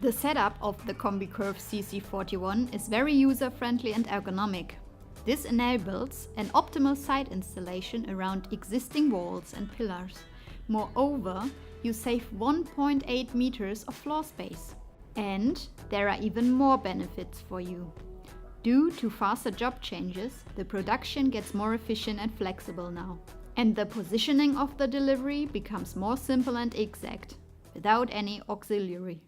The setup of the CombiCurve CC41 is very user-friendly and ergonomic. This enables an optimal site installation around existing walls and pillars. Moreover, you save 1.8 meters of floor space. And there are even more benefits for you. Due to faster job changes, the production gets more efficient and flexible now. And the positioning of the delivery becomes more simple and exact, without any auxiliary.